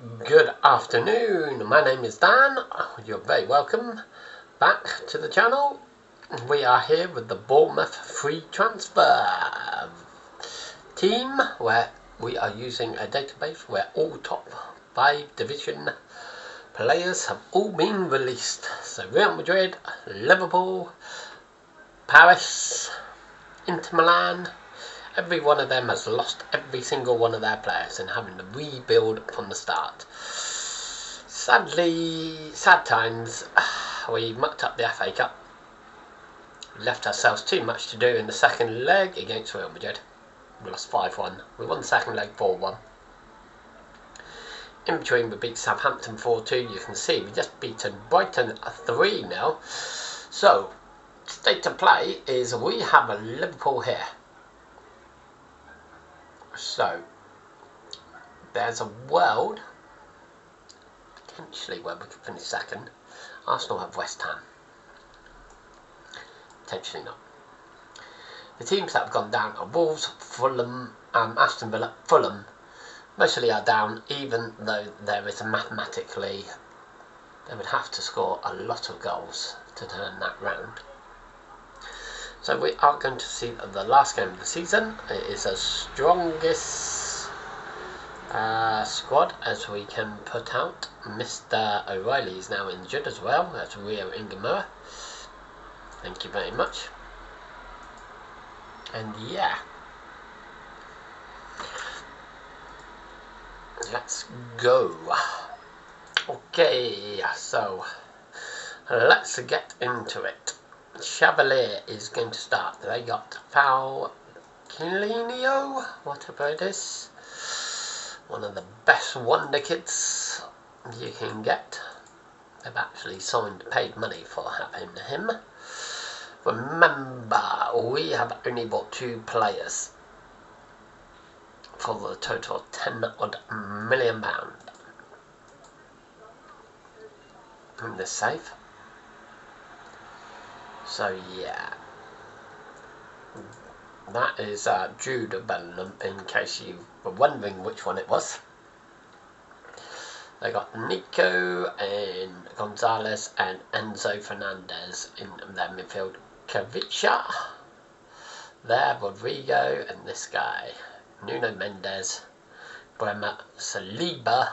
Good afternoon, my name is Dan. You're very welcome back to the channel. We are here with the Bournemouth free transfer team, where we are using a database where all top 5 division players have all been released. So Real Madrid, Liverpool, Paris, Inter Milan, every one of them has lost every single one of their players and having to rebuild from the start. Sadly, sad times, we mucked up the FA Cup. Left ourselves too much to do in the second leg against Real Madrid. We lost 5-1. We won the second leg 4-1. In between, we beat Southampton 4-2. You can see we just beaten Brighton 3-0. So, state of play is we have a Liverpool here. So, there's a world, potentially, where we could finish second. Arsenal have West Ham. Potentially not. The teams that have gone down are Wolves, Fulham, Aston Villa, Fulham. Mostly are down, even though there is mathematically, they would have to score a lot of goals to turn that round. So we are going to see the last game of the season. It is the strongest squad as we can put out. Mr. O'Reilly is now injured as well. That's Rio Ingemura. Thank you very much. And yeah. Let's go. Okay, so let's get into it. Chevalier is going to start. They got Falquinho, whatever it is. One of the best wonder kids you can get. They've actually paid money for having him. Remember, we have only bought 2 players for the total of £10 million in this safe. So yeah, that is Jude Bellingham, in case you were wondering which one it was. They got Nico and Gonzalez and Enzo Fernandez in their midfield. Kavicha, there, Rodrigo, and this guy, Nuno Mendes, Bremer, Saliba.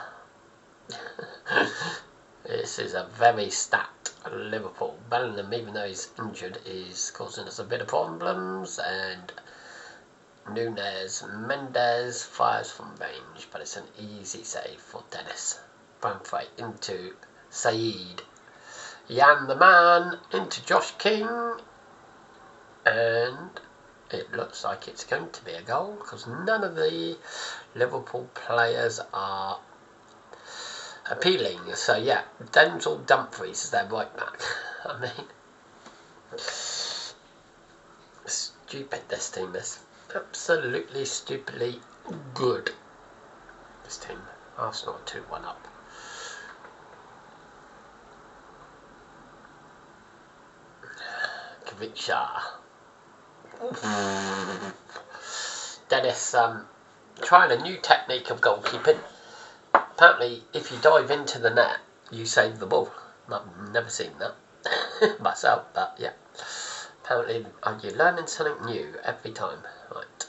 This is a very stacked Liverpool. Bellingham, even though he's injured, is causing us a bit of problems, and Nunes Mendes fires from range, but it's an easy save for Dennis. Bramfrey into Saeed. Jan the man into Josh King, and it looks like it's going to be a goal because none of the Liverpool players are appealing. So yeah, Denzel Dumfries is their right back. I mean, stupid this team is. Absolutely stupidly good. This team. Arsenal 2-1 up. Kavicha. Dennis trying a new technique of goalkeeping. Apparently, if you dive into the net, you save the ball. I've never seen that myself, but yeah. Apparently, you're learning something new every time. Right.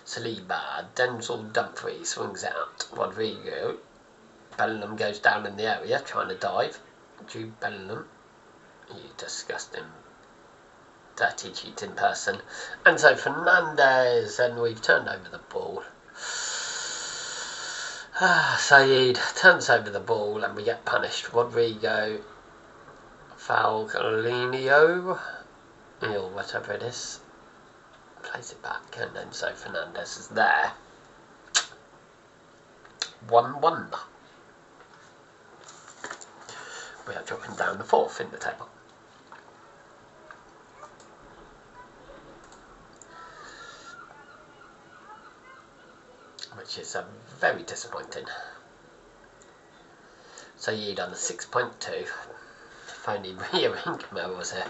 Saliba, Denzel Dumfries swings out. Rodrigo. Bellingham goes down in the area, trying to dive. Jude Bellingham. You disgusting, dirty, cheating person. Enzo Fernandez, and we've turned over the ball. Saeed turns over the ball and we get punished. Rodrigo, Falquinho, or whatever it is, plays it back, and Enzo Fernandez is there. 1-1. We are dropping down the 4th in the table. Which is very disappointing. Saeed on the 6.2. If only Rio Ingemura was here.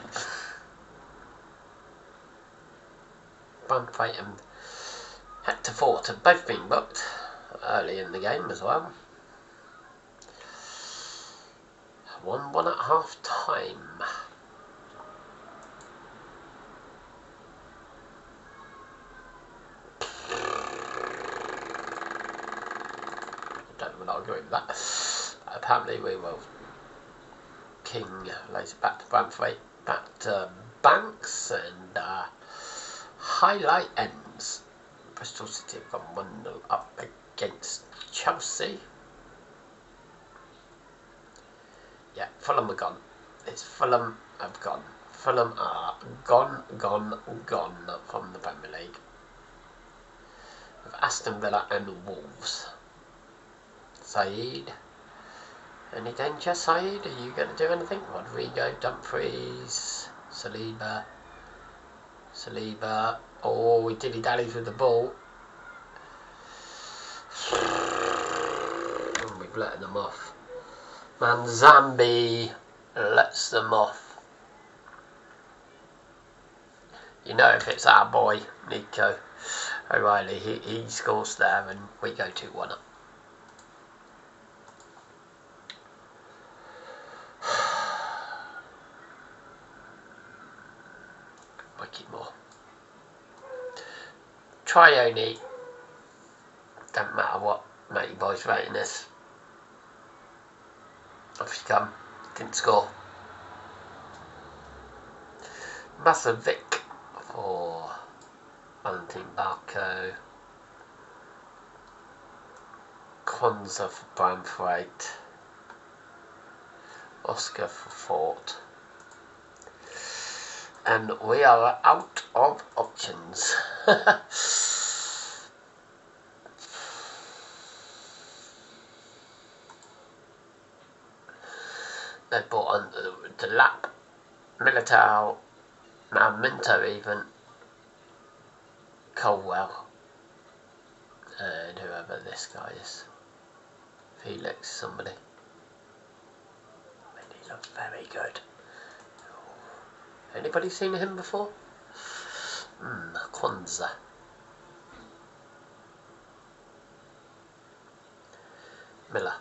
Bramfrey and Hector Fort have both been booked early in the game as well. 1-1 at half time. Don't will argue with that. Apparently we will. King lays it back to Bramthwaite, back to Banks, and highlight ends. Bristol City have gone 1-0 up against Chelsea. Yeah, Fulham are gone. It's Fulham have gone. Fulham are gone from the Premier League. With Aston Villa and Wolves. Saeed. Any danger, Saeed? Are you going to do anything? Rodrigo, Dumfries, Saliba. Oh, he dilly-dallies with the ball. And we've let them off. Manzambi lets them off. You know, if it's our boy, Nico O'Reilly, he scores there and we go 2-1 up. More. Trione, don't matter what matey boy's rating is. Off you come, didn't score. Masovic for Valentin Barco. Kwanzaa for Bramthwaite. Oscar for Fort. And we are out of options. They brought on the Lap, Militao, now Minto even, Colwell, and whoever this guy is. Felix, somebody. And he looks very good. Anybody seen him before? Kwanzaa. Miller.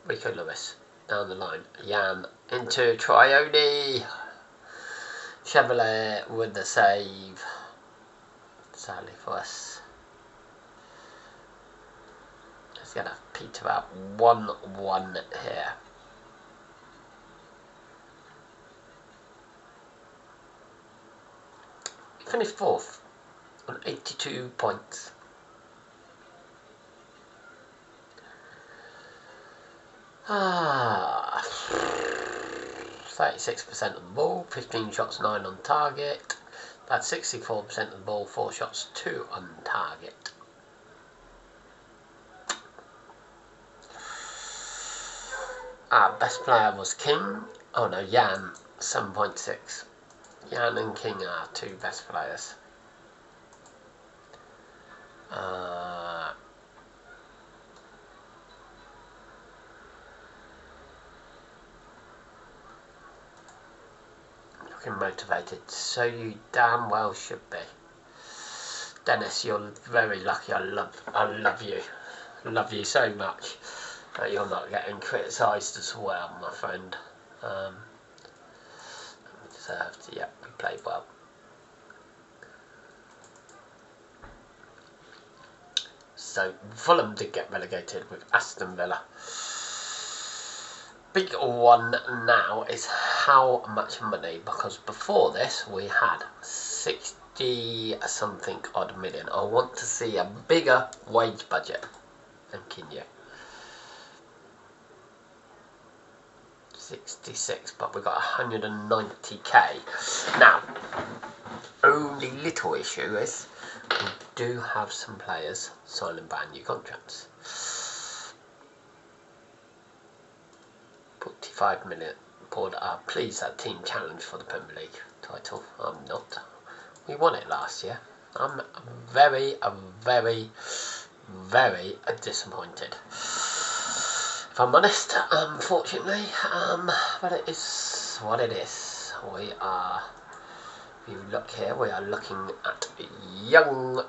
Rico Lewis. Down the line. Jan into Trione. Chevrolet with the save. Sadly for us. It's going to peter out 1-1 here. Finished 4th on 82 points. Ah, 36% of the ball, 15 shots, 9 on target. That's 64% of the ball, 4 shots, 2 on target. Our best player was King. Oh no, Jan, 7.6. Jan and King are 2 best players. Looking motivated, so you damn well should be. Dennis, you're very lucky. I love you. Love you so much that you're not getting criticised as well, my friend. Deserved. Yeah, we played well. So Fulham did get relegated with Aston Villa. Big one now is how much money, because before this we had 60 something odd million. I want to see a bigger wage budget. Thanking you. 66, but we got 190k. Now, only little issue is we do have some players signing brand new contracts. 45 million. Board are pleased that team challenge for the Premier League title. I'm not. We won it last year. I'm very disappointed. If I'm honest, unfortunately, but it is what it is. We are, if you look here, we are looking at young,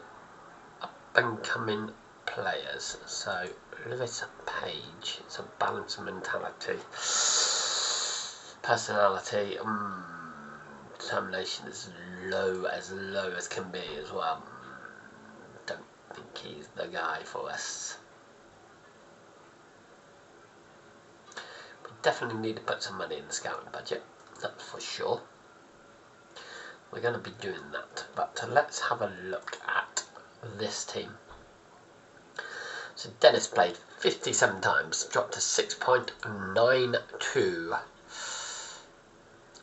up-and-coming players. So, Lewis Page, it's a balanced mentality. Personality, determination is low as can be as well. Don't think he's the guy for us. We definitely need to put some money in the scouting budget, that's for sure. We're going to be doing that, but let's have a look at this team. So Dennis played 57 times, dropped to 6.92.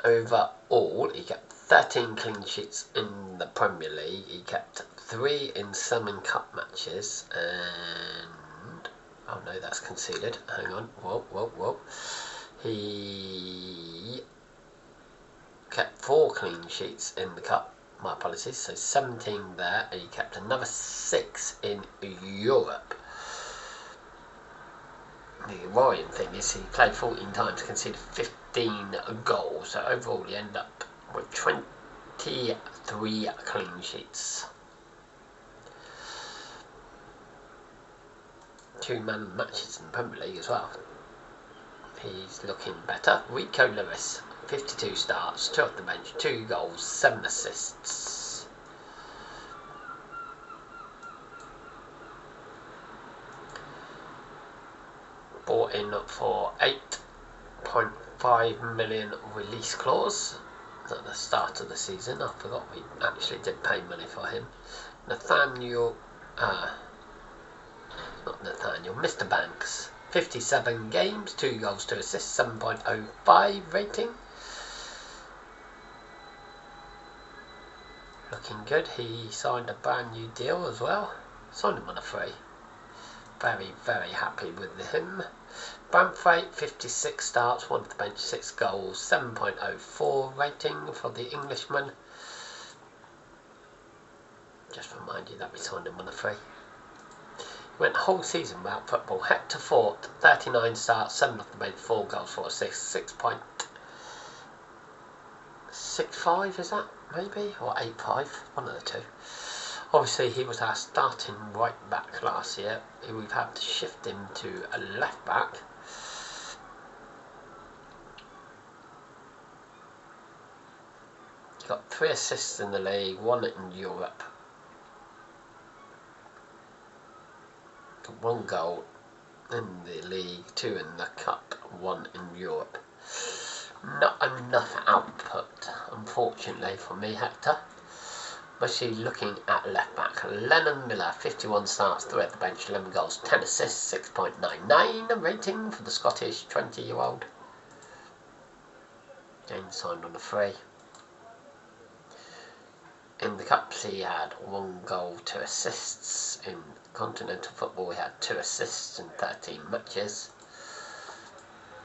Overall, he kept 13 clean sheets in the Premier League. He kept 3 in Salmon Cup matches, and oh no, that's conceded. Hang on, whoa. He kept 4 clean sheets in the Cup. My apologies. So 17 there, and he kept another 6 in Europe. The worrying thing is he played 14 times, conceded 15 goals, so overall he ended up with 23 clean sheets. 2-man matches in the Premier League as well. He's looking better. Rico Lewis, 52 starts, 2 off the bench, 2 goals, 7 assists. Bought in for 8.5 million release clause at the start of the season. I forgot we actually did pay money for him. Mr. Banks, 57 games, 2 goals, 2 assists, 7.05 rating. Looking good. He signed a brand new deal as well. Signed him on a free. Very happy with him. Bramthwaite, 56 starts, 1 off the bench, 6 goals, 7.04 rating for the Englishman. Just remind you that we signed him on a free. He went the whole season without football. Hector Fort, 39 starts, 7 off the bench, 4 goals, 4 assists, 6.65 is that maybe, or 8.5, one of the two. Obviously, he was our starting right back last year. We've had to shift him to a left back. He got 3 assists in the league, 1 in Europe. 1 goal in the league, 2 in the cup, 1 in Europe. Not enough output, unfortunately, for me, Hector. Mostly looking at left back. Lennon Miller, 51 starts, 3 at the bench, 11 goals, 10 assists, 6.99 rating for the Scottish 20-year-old. James signed on a free. In the Cups he had 1 goal, 2 assists. In continental football he had 2 assists in 13 matches.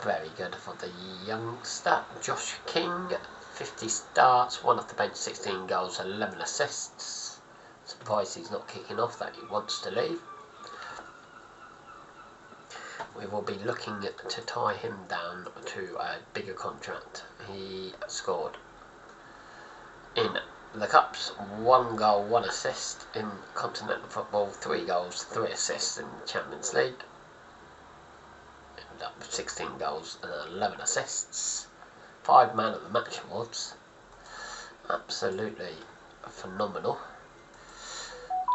Very good for the youngster. Josh King, 50 starts, 1 off the bench, 16 goals, 11 assists. Surprised he's not kicking off, that he wants to leave. We will be looking to tie him down to a bigger contract. He scored in the Cups 1 goal, 1 assist. In continental football, 3 goals, 3 assists in the Champions League. Ended up with 16 goals and 11 assists. 5 man of the match awards. Absolutely phenomenal.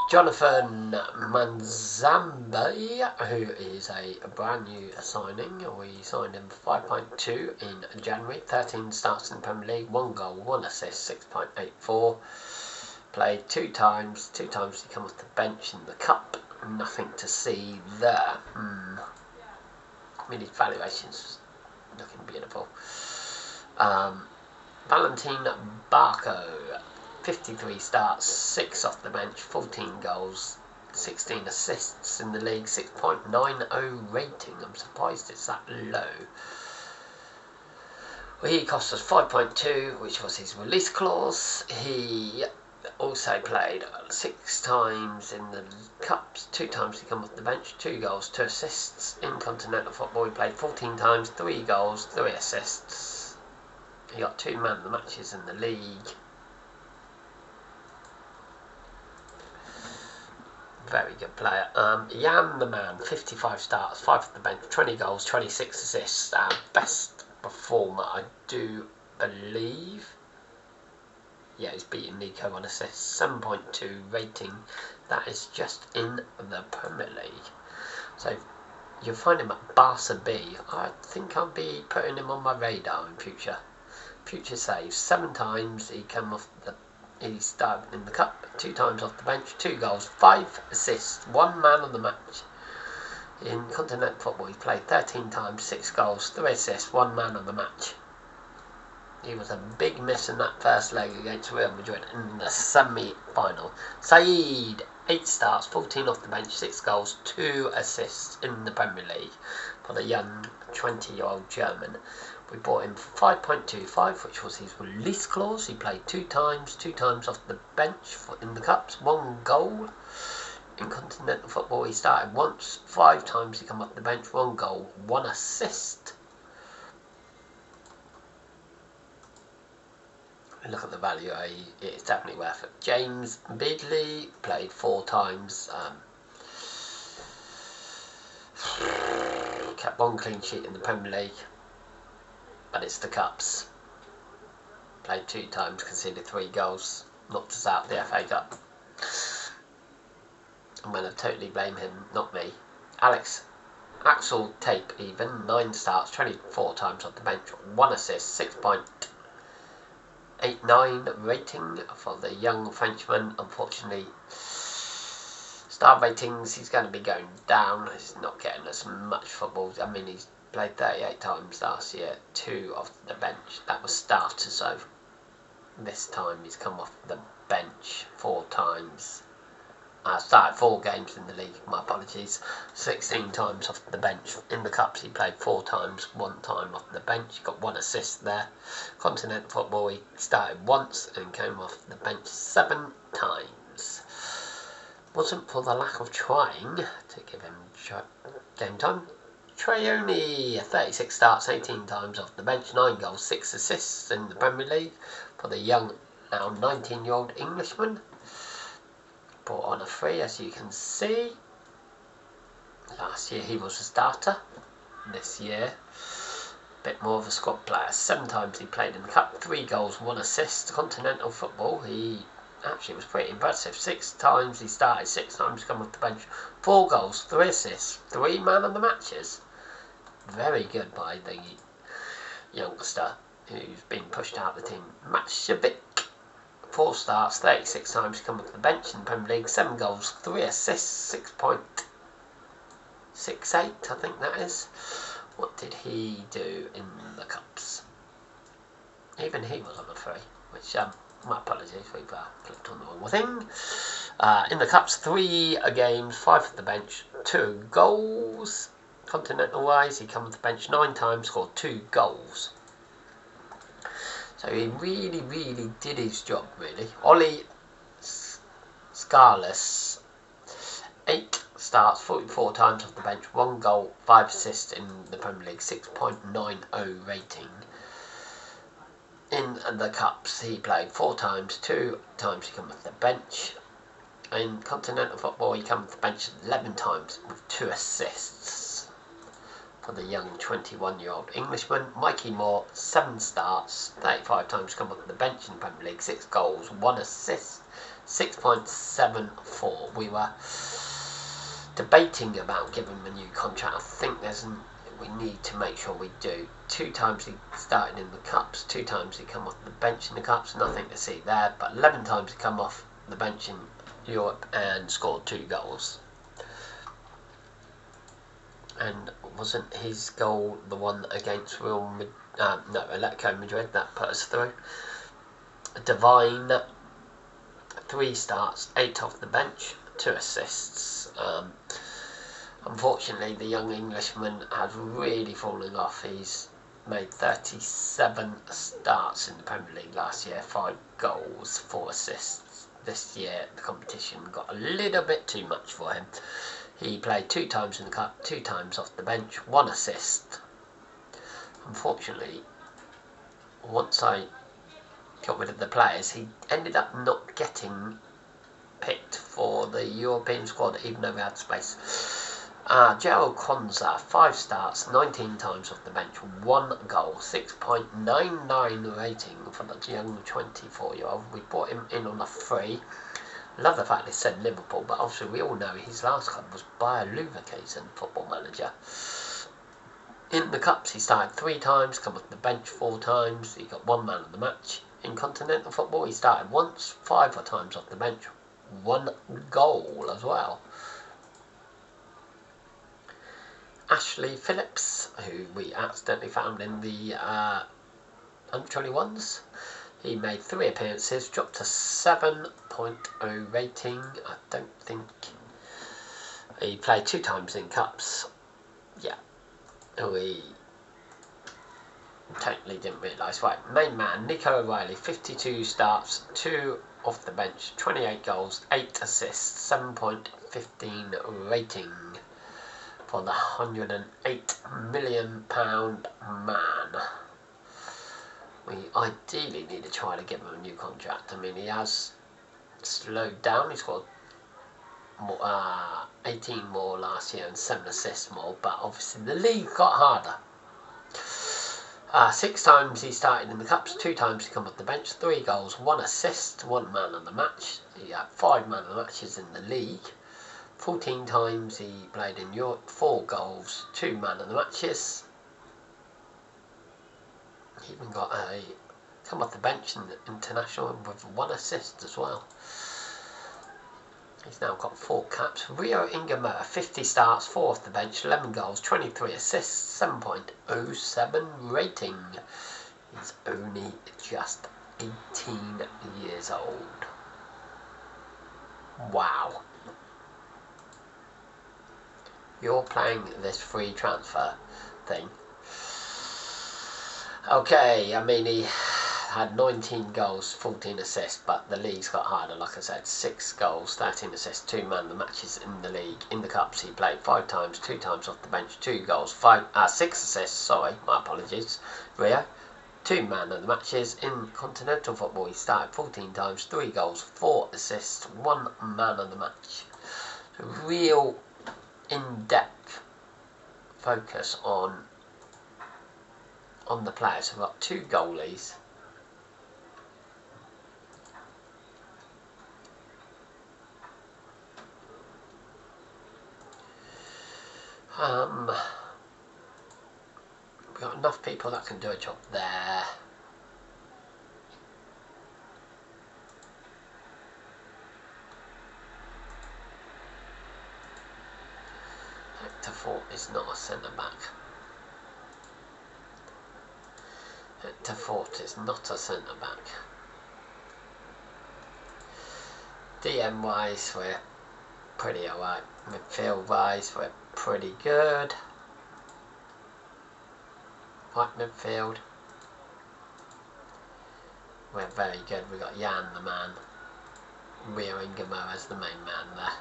Jonathan Manzambi, who is a brand new signing. We signed him for 5.2 in January. 13 starts in the Premier League, 1 goal, 1 assist, 6.84. Played 2 times. 2 times he came off the bench in the Cup. Nothing to see there. I mean, his valuation's looking beautiful. Valentin Barco, 53 starts, 6 off the bench, 14 goals, 16 assists in the league, 6.90 rating. I'm surprised it's that low. Well, he cost us 5.2, which was his release clause. He also played 6 times in the Cups, 2 times he came off the bench, 2 goals, 2 assists. In continental football he played 14 times, 3 goals, 3 assists. He got 2 man of the matches in the league. Very good player. Jan the Man, 55 starts, 5 off the bench, 20 goals, 26 assists. Our best performer, I do believe. Yeah, he's beating Nico on assists, 7.2 rating. That is just in the Premier League. So you'll find him at Barca B. I think I'll be putting him on my radar in future. Future saves, 7 times he came off the. He started in the cup, 2 times off the bench, 2 goals, 5 assists, 1 man of the match. In continental football, he played 13 times, 6 goals, 3 assists, 1 man of the match. He was a big miss in that first leg against Real Madrid in the semi-final. Said, 8 starts, 14 off the bench, 6 goals, 2 assists in the Premier League for the young 20-year-old German. We bought him for 5.25, which was his release clause. He played 2 times off the bench in the cups, 1 goal. In continental football, he started once, 5 times he came off the bench, 1 goal, 1 assist. Look at the value, it's definitely worth it. James Bidley played 4 times. Kept 1 clean sheet in the Premier League, but it's the cups. Played 2 times, conceded 3 goals, knocked us out of the FA Cup. I'm going to totally blame him, not me. Axel Tape even, 9 starts, 24 times on the bench, 1 assist, 6.89 rating for the young Frenchman. Unfortunately, star ratings, he's going to be going down. He's not getting as much football. I mean, he's played 38 times last year, 2 off the bench. That was starters, so this time he's come off the bench 4 times. Started 4 games in the league, my apologies. 16 times off the bench. In the cups, he played 4 times, 1 time off the bench. He got 1 assist there. Continental football, he started once and came off the bench 7 times. Wasn't for the lack of trying to give him game time. Traioni, 36 starts, 18 times off the bench, 9 goals, 6 assists in the Premier League for the young, now 19-year-old Englishman. Brought on a free, as you can see. Last year he was a starter. This year, a bit more of a squad player. 7 times he played in the cup, 3 goals, 1 assist. Continental football, he actually was pretty impressive. 6 times he started, 6 times come off the bench, 4 goals, 3 assists, 3 man of the matches. Very good by the youngster who's been pushed out of the team. Matshabic, 4 starts, 36 times come off the bench in the Premier League, 7 goals, 3 assists, 6.68, I think that is. What did he do in the cups? Even he was on a free, which, my apologies, we've clicked on the wrong thing. In the cups, 3 games, 5 at the bench, 2 goals. Continental wise, he came off the bench 9 times, scored 2 goals. So he really did his job, really. Ollie Scarless, 8 starts, 44 times off the bench, 1 goal, 5 assists in the Premier League, 6.90 rating. In the cups, he played 4 times, 2 times he came off the bench. In continental football, he came off the bench 11 times with 2 assists. For the young 21-year-old Englishman. Mikey Moore, 7 starts, 35 times come off the bench in the Premier League, 6 goals, 1 assist, 6.74. We were debating about giving him a new contract. I think we need to make sure we do. 2 times he started in the cups, 2 times he come off the bench in the cups, nothing to see there, but 11 times he come off the bench in Europe and scored 2 goals. And wasn't his goal the one against Atletico Madrid that put us through? Divine, 3 starts, 8 off the bench, 2 assists. Unfortunately, the young Englishman has really fallen off. He's made 37 starts in the Premier League last year, 5 goals, 4 assists. This year, the competition got a little bit too much for him. He played 2 times in the cup, 2 times off the bench, 1 assist. Unfortunately, once I got rid of the players, he ended up not getting picked for the European squad, even though we had space. Gerald Kwanzaa, 5 starts, 19 times off the bench, 1 goal, 6.99 rating for the young 24-year-old. We brought him in on a free. Love the fact they said Liverpool, but obviously we all know his last club was Bayer Leverkusen, Football Manager. In the Cups, he started 3 times, come off the bench 4 times, he got 1 man of the match. In Continental Football, he started once, 5 times off the bench, 1 goal as well. Ashley Phillips, who we accidentally found in the under-21s. He made 3 appearances, dropped to 7.0 rating. I don't think he played 2 times in Cups. Yeah, we totally didn't realise. Right, main man, Nico O'Reilly, 52 starts, 2 off the bench, 28 goals, 8 assists, 7.15 rating. For the £108 million man. We ideally need to try to give him a new contract. I mean, he has slowed down. He scored 18 more last year and 7 assists more, but obviously the league got harder. 6 times he started in the Cups, 2 times he come off the bench, 3 goals, 1 assist, 1 man of the match. He had 5 man of the matches in the league. 14 times he played in Europe, 4 goals, 2 man of the matches. He even got a come off the bench in the international with 1 assist as well. He's now got 4 caps. Rio Ingemar, 50 starts, 4 off the bench, 11 goals, 23 assists, 7.07 rating. He's only just 18 years old. Wow. You're playing this free transfer thing. Okay, I mean, he had 19 goals, 14 assists, but the league's got harder, like I said. 6 goals, 13 assists, 2 man the matches in the league. In the Cups, he played 5 times, 2 times off the bench, 2 goals, 6 assists, sorry, my apologies, Rio. 2 man of the matches. In Continental Football, he started 14 times, 3 goals, 4 assists, 1 man of the match. Real in-depth focus on the players. We've got 2 goalies. We've got enough people that can do a job there. Hector Fort is not a centre-back. Hector Fort is not a centre-back. DM-wise, we're pretty alright. Midfield-wise, we're pretty good. Right midfield, we're very good. We've got Jan the man. Rio Ingemar as the main man there.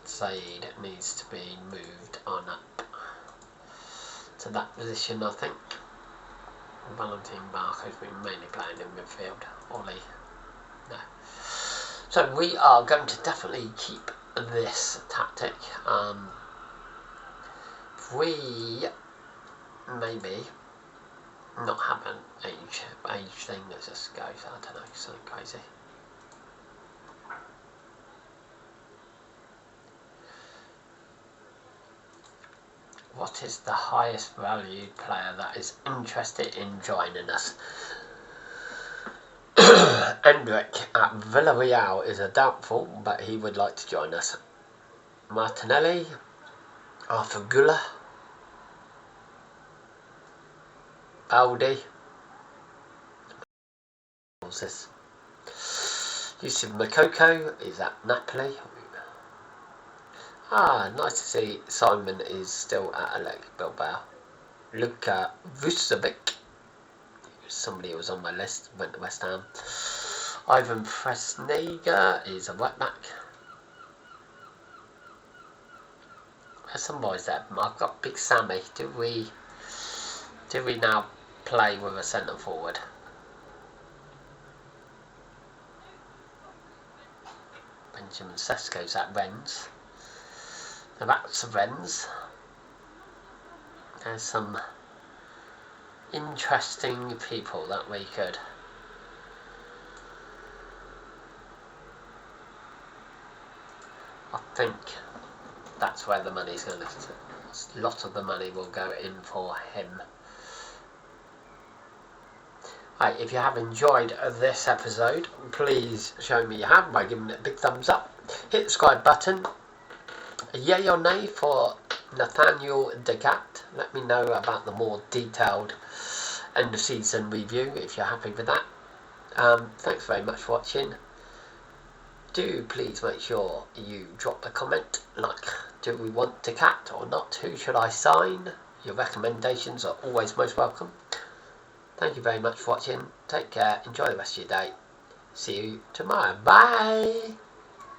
Said needs to be moved on up to that position, I think. Valentin Barker's been mainly playing in midfield. Ollie, no. So we are going to definitely keep this tactic. We maybe not have an age thing that just goes, I don't know, something crazy. What is the highest valued player that is interested in joining us? Endrick at Villarreal is a doubtful, but he would like to join us. Martinelli, Arthur Gula, Baldi, what's this? Yusuf Makoko is at Napoli. Nice to see Simon is still at Athletic Bilbao. Luka Vucevic, somebody who was on my list, went to West Ham. Ivan Fresnega is a right back. There's some boys there. I've got Big Sammy. Do we now play with a centre forward? Benjamin Sesko's at Rennes. Now that's Rennes. There's some interesting people that we could I think that's where the money's going to a lot of the money will go in for him. Right, if you have enjoyed this episode, please show me you have by giving it a big thumbs up. Hit the subscribe button. Yay or nay for Nathaniel Degat. Let me know about the more detailed end of season review if you're happy with that. Thanks very much for watching. Do please make sure you drop a comment like, do we want to cat or not? Who should I sign? Your recommendations are always most welcome. Thank you very much for watching. Take care. Enjoy the rest of your day. See you tomorrow. Bye.